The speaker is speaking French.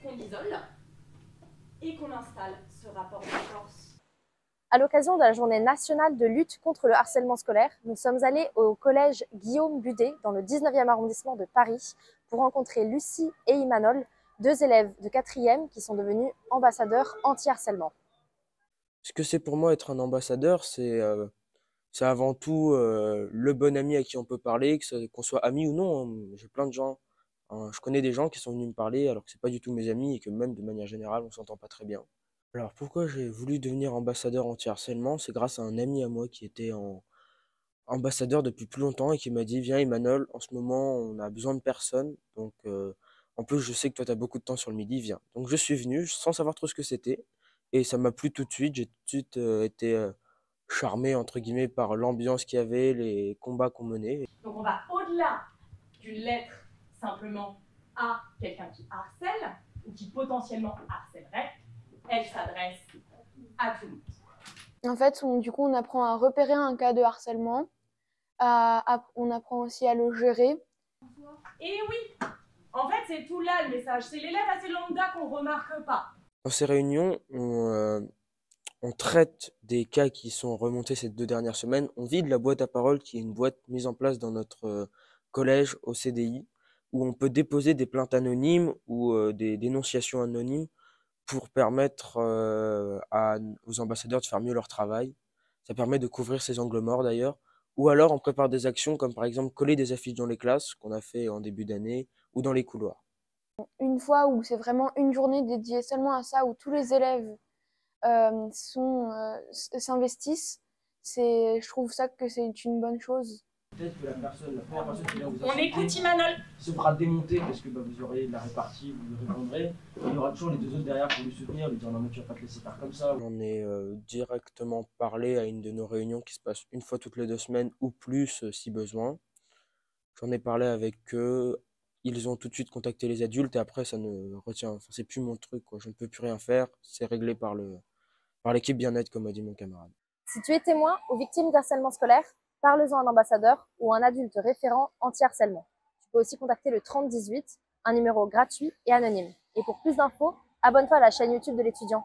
qu'on isole et qu'on installe ce rapport de force. À l'occasion de la journée nationale de lutte contre le harcèlement scolaire, nous sommes allés au collège Guillaume Budet dans le 19e arrondissement de Paris pour rencontrer Lucie et Imanol, deux élèves de 4e qui sont devenus ambassadeurs anti-harcèlement. Ce que c'est pour moi être un ambassadeur, c'est avant tout le bon ami à qui on peut parler, qu'on soit amis ou non, hein. J'ai plein de gens, hein, je connais des gens qui sont venus me parler alors que c'est pas du tout mes amis et que même de manière générale on s'entend pas très bien. Alors pourquoi j'ai voulu devenir ambassadeur anti-harcèlement? C'est grâce à un ami à moi qui était ambassadeur depuis plus longtemps et qui m'a dit viens Emmanuel, en ce moment on a besoin de personnes, donc en plus je sais que toi tu as beaucoup de temps sur le midi, viens. Donc je suis venu sans savoir trop ce que c'était et ça m'a plu tout de suite, j'ai tout de suite été charmé entre guillemets par l'ambiance qu'il y avait, les combats qu'on menait. Donc on va au-delà d'une lettre simplement à quelqu'un qui harcèle ou qui potentiellement harcèlerait. Elle s'adresse à tout le monde. En fait, on apprend à repérer un cas de harcèlement, on apprend aussi à le gérer. Et oui, en fait c'est tout là le message, c'est l'élève assez lambda qu'on remarque pas. Dans ces réunions, on traite des cas qui sont remontés ces 2 dernières semaines. On vide la boîte à paroles qui est une boîte mise en place dans notre collège au CDI où on peut déposer des plaintes anonymes ou des dénonciations anonymes pour permettre aux ambassadeurs de faire mieux leur travail. Ça permet de couvrir ces angles morts d'ailleurs. Ou alors on prépare des actions comme par exemple coller des affiches dans les classes, qu'on a fait en début d'année, ou dans les couloirs. Une fois où c'est vraiment une journée dédiée seulement à ça, où tous les élèves s'investissent, je trouve ça que c'est une bonne chose. Peut-être que la première personne qui vient vous On écoute Imanol. se fera démonter parce que vous aurez de la répartie, vous lui répondrez. Il y aura toujours les deux autres derrière pour lui soutenir, lui dire non mais tu vas pas te laisser faire comme ça. On est directement parlé à une de nos réunions qui se passe une fois toutes les 2 semaines ou plus si besoin. J'en ai parlé avec eux. Ils ont tout de suite contacté les adultes et après ça ne retient, enfin c'est plus mon truc quoi. Je ne peux plus rien faire. C'est réglé par l'équipe bien-être comme a dit mon camarade. Si tu es témoin ou victime d'harcèlement scolaire, parle-en à un ambassadeur ou un adulte référent anti-harcèlement. Tu peux aussi contacter le 3018, un numéro gratuit et anonyme. Et pour plus d'infos, abonne-toi à la chaîne YouTube de l'étudiant.